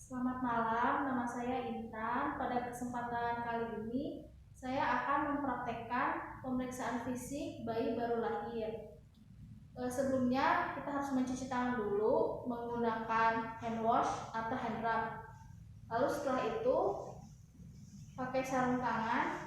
Selamat malam, nama saya Intan. Pada kesempatan kali ini, saya akan mempraktekkan pemeriksaan fisik bayi baru lahir. Sebelumnya, kita harus mencuci tangan dulu menggunakan hand wash atau hand rub. Lalu setelah itu, pakai sarung tangan.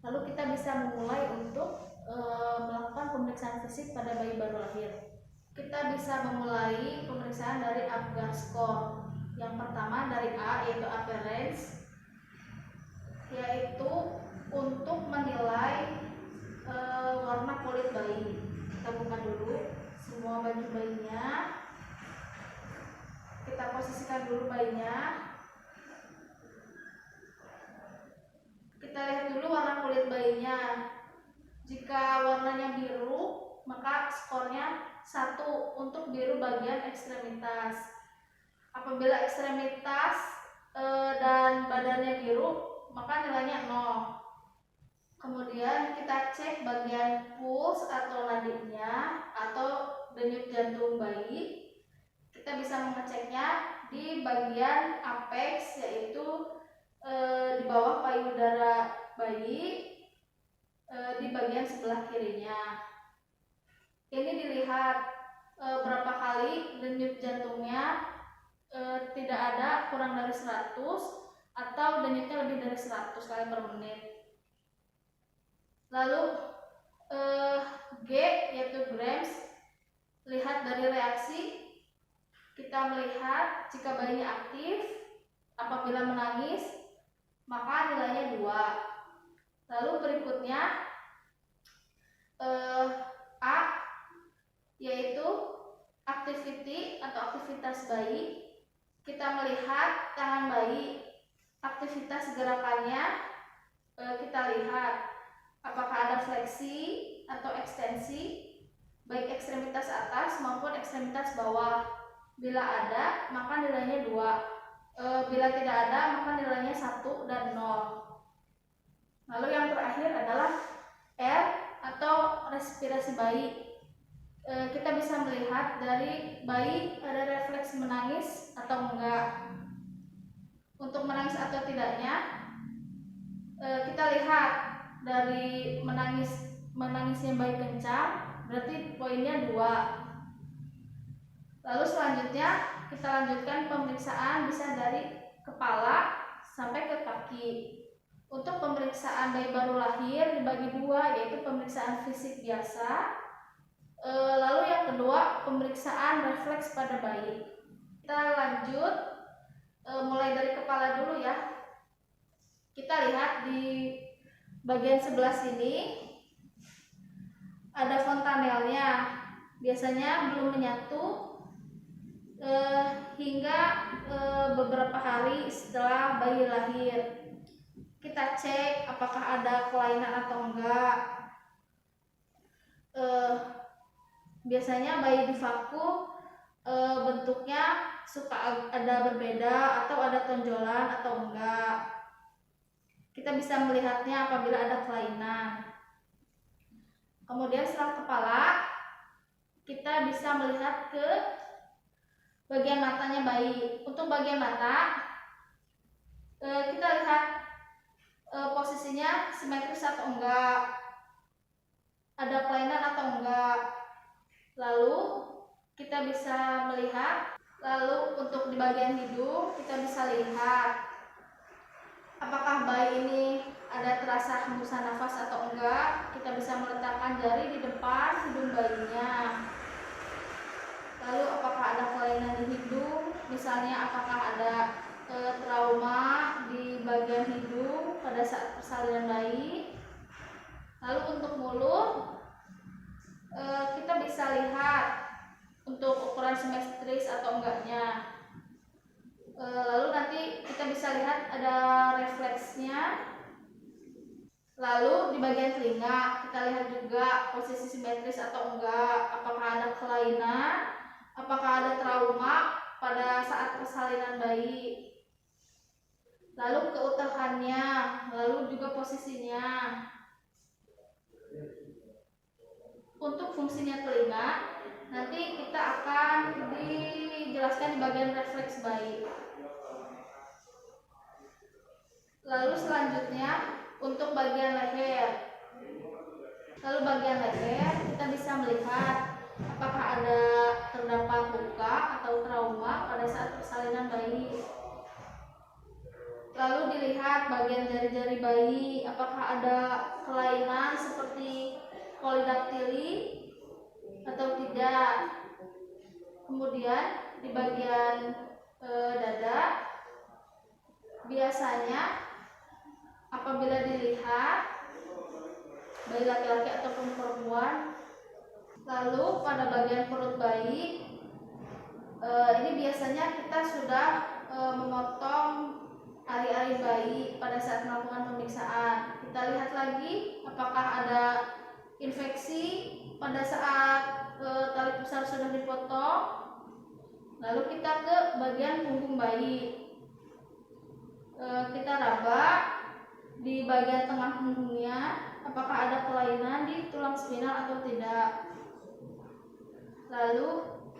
Lalu kita bisa memulai untuk melakukan pemeriksaan fisik pada bayi baru lahir. Kita bisa memulai pemeriksaan dari Apgar Score. Yang pertama dari A, yaitu appearance, yaitu untuk menilai warna kulit bayi. Kita buka dulu semua baju bayinya. Kita posisikan dulu bayinya. Kita lihat dulu warna kulit bayinya. Jika warnanya biru, maka skornya 1 untuk biru bagian ekstremitas. Apabila ekstremitas dan badannya biru, maka nilainya 0. Kemudian kita cek bagian puls atau nadinya atau denyut jantung bayi. Kita bisa mengeceknya di bagian apex, yaitu di bawah payudara bayi, di bagian sebelah kirinya. Ini dilihat berapa kali denyut jantungnya tidak ada kurang dari 100 atau denyutnya lebih dari 100 kali per menit. Lalu G, yaitu grams, lihat dari reaksi. Kita melihat jika bayinya aktif, apabila menangis, maka nilainya 2. Lalu berikutnya A, yaitu activity atau aktivitas bayi. Kita melihat tangan bayi, aktivitas gerakannya, kita lihat apakah ada fleksi atau ekstensi, baik ekstremitas atas maupun ekstremitas bawah. Bila ada, maka nilainya 2. Bila tidak ada, maka nilainya 1 dan 0. Lalu yang terakhir adalah R atau respirasi bayi. Kita bisa melihat dari bayi ada refleks menangis atau enggak. Untuk menangis atau tidaknya, kita lihat dari menangisnya bayi kencang, berarti poinnya 2. Lalu selanjutnya kita lanjutkan pemeriksaan bisa dari kepala sampai ke kaki. Untuk pemeriksaan bayi baru lahir dibagi 2, yaitu pemeriksaan fisik biasa. Lalu yang kedua, pemeriksaan refleks pada bayi. Kita lanjut mulai dari kepala dulu ya. Kita lihat di bagian sebelah sini ada fontanelnya. Biasanya belum menyatu hingga beberapa hari setelah bayi lahir. Kita cek apakah ada kelainan atau enggak. Biasanya bayi di vakum bentuknya suka ada berbeda atau ada tonjolan atau enggak. Kita bisa melihatnya apabila ada kelainan. Kemudian setelah kepala, kita bisa melihat ke bagian matanya bayi. Untuk bagian mata, kita lihat posisinya simetris atau enggak, ada kelainan atau enggak. Lalu kita bisa melihat, lalu untuk di bagian hidung kita bisa lihat apakah bayi ini ada terasa hembusan nafas atau enggak. Kita bisa meletakkan jari di depan hidung bayinya. Lalu apakah ada kelainan di hidung, misalnya apakah ada trauma di bagian hidung pada saat persalinan bayi. Lalu untuk mulut, kita bisa lihat untuk ukuran simetris atau enggaknya. Lalu nanti kita bisa lihat ada refleksnya. Lalu di bagian telinga kita lihat juga posisi simetris atau enggak, apakah ada kelainan, apakah ada trauma pada saat persalinan bayi. lalu keutuhannya, lalu juga posisinya. Untuk fungsinya telinga, nanti kita akan dijelaskan di bagian refleks bayi. Lalu selanjutnya untuk bagian leher. Lalu bagian leher kita bisa melihat apakah ada terdapat luka atau trauma pada saat persalinan bayi. Lalu dilihat bagian jari-jari bayi, apakah ada kelainan seperti polidaktili atau tidak. Kemudian di bagian dada, biasanya apabila dilihat bayi laki-laki ataupun perempuan. Lalu pada bagian perut bayi, ini biasanya kita sudah memotong ari-ari bayi pada saat melakukan pemeriksaan. Kita lihat lagi apakah ada infeksi pada saat tali pusar sudah dipotong. Lalu kita ke bagian punggung bayi, kita raba di bagian tengah punggungnya apakah ada kelainan di tulang spinal atau tidak. Lalu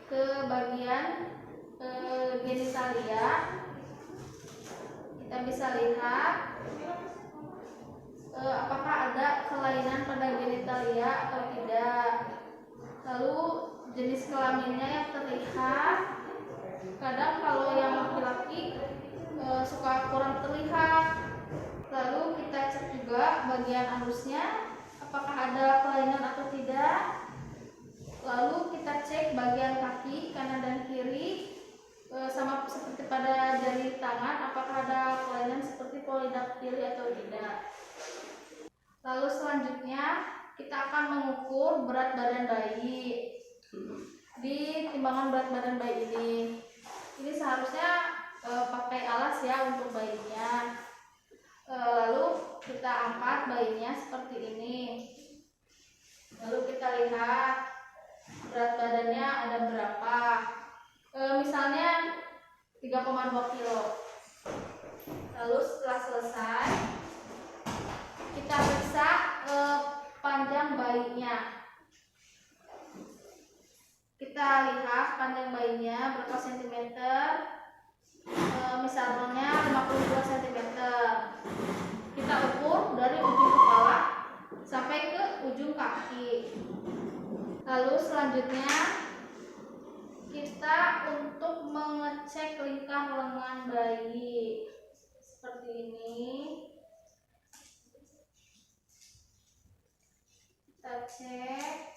ke bagian genitalia, kita bisa lihat apakah ada kelainan pada genitalia atau tidak. Lalu jenis kelaminnya yang terlihat, kadang kalau yang laki-laki suka kurang terlihat. Lalu kita cek juga bagian anusnya apakah ada kelainan atau tidak. Lalu kita cek bagian kaki kanan dan kiri, sama seperti pada jari tangan, apakah ada kelainan seperti polidaktili atau tidak. Lalu selanjutnya kita akan mengukur berat badan bayi. Di timbangan berat badan bayi ini seharusnya pakai alas ya untuk bayinya. Lalu kita angkat bayinya seperti ini. Lalu kita lihat berat badannya ada berapa. Misalnya 3,2 kilo. Lalu setelah selesai kita periksa panjang bayinya. Kita lihat panjang bayinya berapa sentimeter. Misalnya 52 cm. Kita ukur dari ujung kepala sampai ke ujung kaki. Lalu selanjutnya kita untuk mengecek lingkar lengan bayi seperti ini. Kita cek.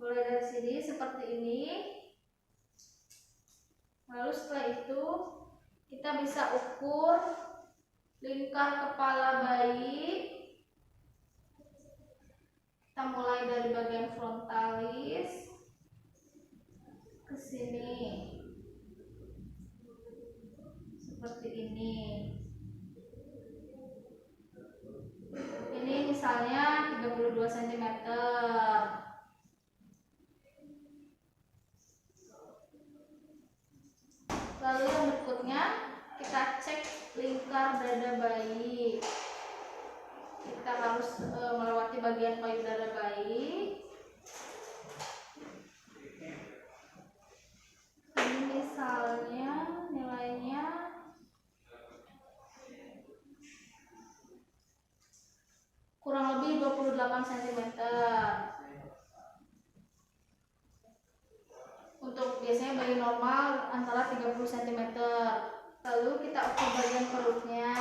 Mulai dari sini seperti ini. Lalu setelah itu kita bisa ukur lingkar kepala bayi. Kita mulai dari bagian frontalis ke sini seperti ini. Ini misalnya 32 cm. Lalu yang berikutnya kita cek lingkar dada bayi. Kita harus melewati bagian payudara bayi. Ini misalnya nilainya kurang lebih 28 cm. Untuk biasanya bayi normal antara 30 cm. Lalu kita ukur bagian perutnya.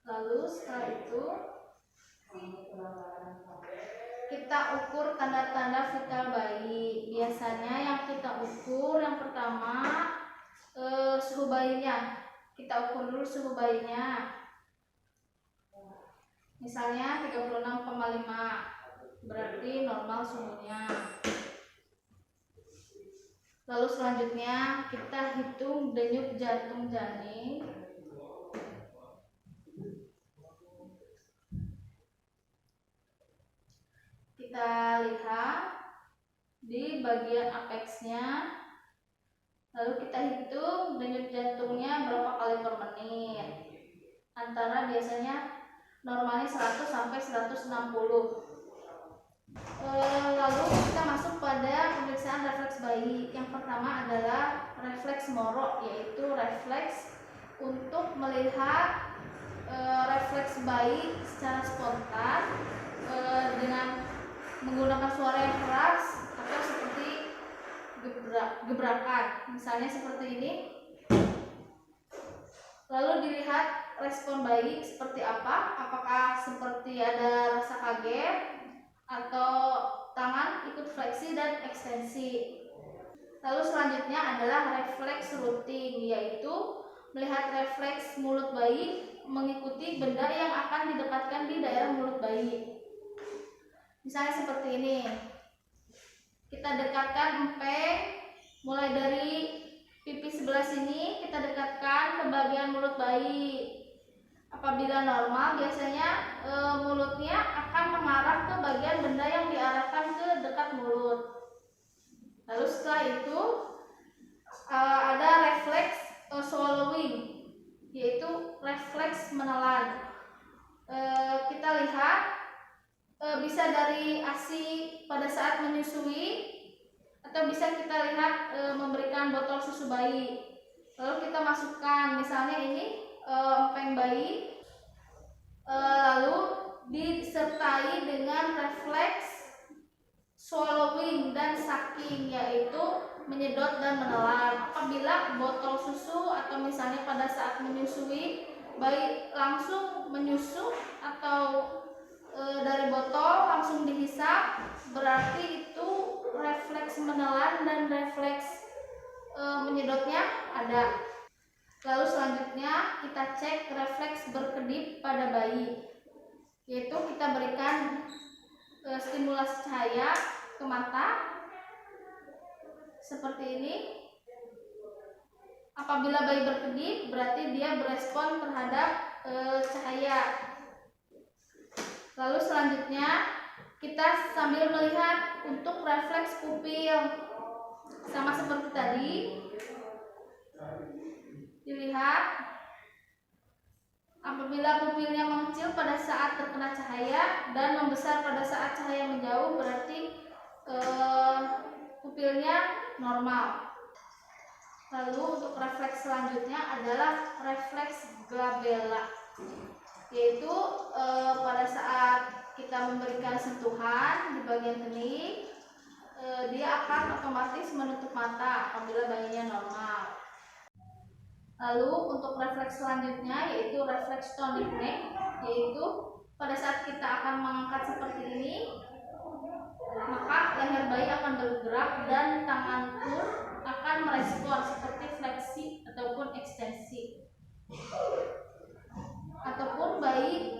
Lalu setelah itu kita ukur tanda-tanda vital bayi. Biasanya yang kita ukur yang pertama suhu bayinya. Kita ukur dulu suhu bayinya. Misalnya 36,5, berarti normal suhunya. Lalu selanjutnya kita hitung denyut jantung janin. di bagian apexnya. Lalu kita hitung denyut jantungnya berapa kali per menit. Antara biasanya normalnya 100 sampai 160. Lalu kita masuk pada pemeriksaan refleks bayi. Yang pertama adalah refleks Moro, yaitu refleks untuk melihat refleks bayi secara spontan dengan menggunakan suara yang keras atau seperti gebrakan, misalnya seperti ini. Lalu dilihat respon bayi seperti apa, apakah seperti ada rasa kaget atau tangan ikut fleksi dan ekstensi. Lalu selanjutnya adalah refleks rutin, yaitu melihat refleks mulut bayi mengikuti benda yang akan didekatkan di daerah mulut bayi. Misalnya seperti ini. Kita dekatkan empeng mulai dari pipi sebelah sini, kita dekatkan ke bagian mulut bayi. Apabila normal, biasanya mulutnya akan mengarah ke bagian benda yang diarahkan ke dekat mulut. Lalu setelah itu ada refleks swallowing, yaitu refleks menelan. Kita lihat bisa dari ASI pada saat menyusui, atau bisa kita lihat memberikan botol susu bayi. Lalu kita masukkan, misalnya ini empeng bayi, lalu disertai dengan refleks swallowing dan sucking, yaitu menyedot dan menelan. Apabila botol susu atau misalnya pada saat menyusui, bayi langsung menyusu atau dari botol langsung dihisap, berarti itu refleks menelan dan refleks menyedotnya ada. Lalu selanjutnya kita cek refleks berkedip pada bayi, yaitu kita berikan stimulasi cahaya ke mata seperti ini. Apabila bayi berkedip, berarti dia berespon terhadap cahaya. Lalu selanjutnya kita sambil melihat untuk refleks pupil, sama seperti tadi. Dilihat apabila pupilnya mengecil pada saat terkena cahaya dan membesar pada saat cahaya menjauh, berarti pupilnya normal. Lalu untuk refleks selanjutnya adalah refleks glabella, yaitu pada saat kita memberikan sentuhan di bagian kening, dia akan otomatis menutup mata apabila bayinya normal. Lalu untuk refleks selanjutnya yaitu refleks tonic neck, yaitu pada saat kita akan mengangkat seperti ini, maka leher bayi akan bergerak dan tangan pun akan merespon seperti fleksi ataupun ekstensi. Ataupun bayi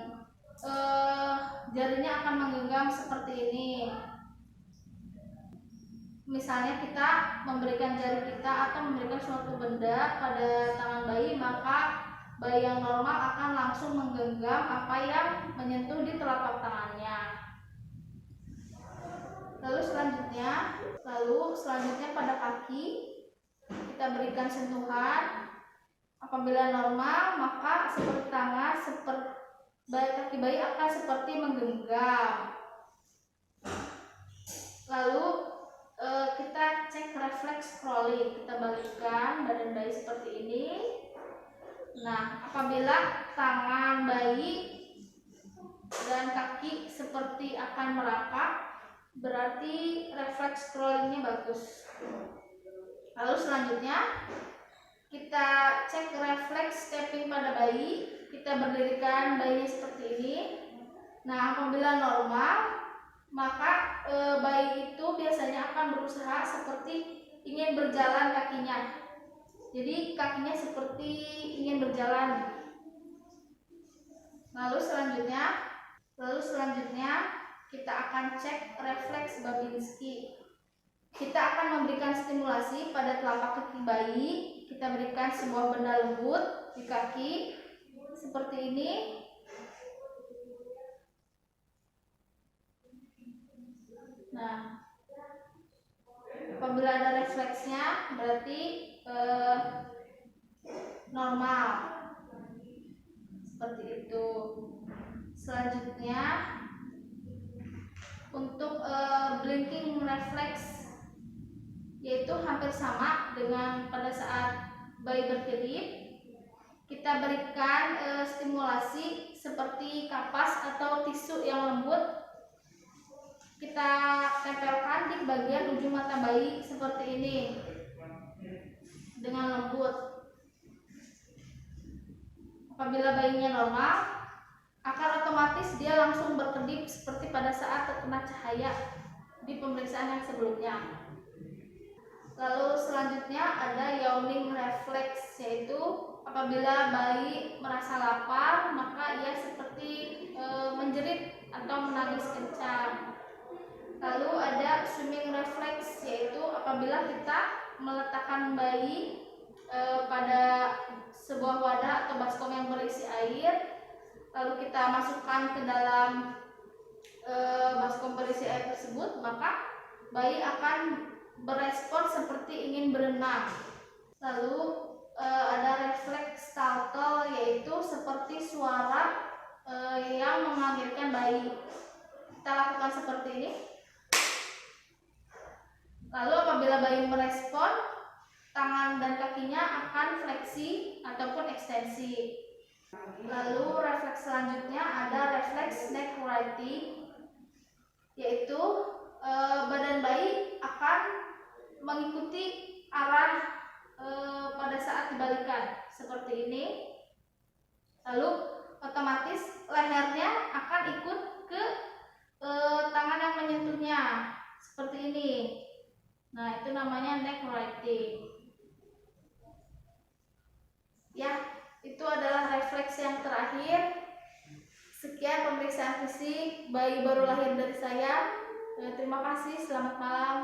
jarinya akan menggenggam seperti ini. Misalnya kita memberikan jari kita atau memberikan suatu benda pada tangan bayi, maka bayi yang normal akan langsung menggenggam apa yang menyentuh di telapak tangannya. Lalu selanjutnya pada kaki kita berikan sentuhan. Apabila normal, maka seperti tangan, kaki bayi akan seperti menggenggam. Lalu kita cek refleks crawling, kita balikkan badan bayi seperti ini. Nah, apabila tangan bayi dan kaki seperti akan merangkak, berarti refleks crawlingnya bagus. Lalu selanjutnya kita cek refleks stepping pada bayi. Kita berdirikan bayinya seperti ini. Nah, apabila normal, maka bayi itu biasanya akan berusaha seperti ingin berjalan kakinya. Jadi kakinya seperti ingin berjalan. Lalu selanjutnya kita akan cek refleks Babinski. Kita akan memberikan stimulasi pada telapak kaki bayi. Kita berikan sebuah benda lembut di kaki seperti ini. Nah, Apabila ada refleksnya berarti normal, seperti itu. Selanjutnya untuk blinking reflex, yaitu hampir sama dengan pada saat bayi berkedip. Kita berikan stimulasi seperti kapas atau tisu yang lembut. Kita tempelkan di bagian ujung mata bayi seperti ini dengan lembut. Apabila bayinya normal, akan otomatis dia langsung berkedip seperti pada saat terkena cahaya di pemeriksaan yang sebelumnya. Lalu selanjutnya ada yawning reflex, yaitu apabila bayi merasa lapar maka ia seperti menjerit atau menangis kencang. Lalu ada swimming reflex, yaitu apabila kita meletakkan bayi pada sebuah wadah atau baskom yang berisi air, lalu kita masukkan ke dalam baskom berisi air tersebut, maka bayi akan berespon seperti ingin berenang. Lalu ada refleks startle, yaitu seperti suara yang memanggilkan bayi. Kita lakukan seperti ini. Lalu apabila bayi merespon, tangan dan kakinya akan fleksi ataupun ekstensi. Lalu refleks selanjutnya ada refleks neck writing, yaitu badan bayi akan mengikuti arah pada saat dibalikan seperti ini. Lalu otomatis lehernya akan ikut ke tangan yang menyentuhnya seperti ini. Nah, itu namanya neck writing. Ya, itu adalah refleks yang terakhir. Sekian pemeriksaan fisik bayi baru lahir dari saya. Terima kasih, selamat malam.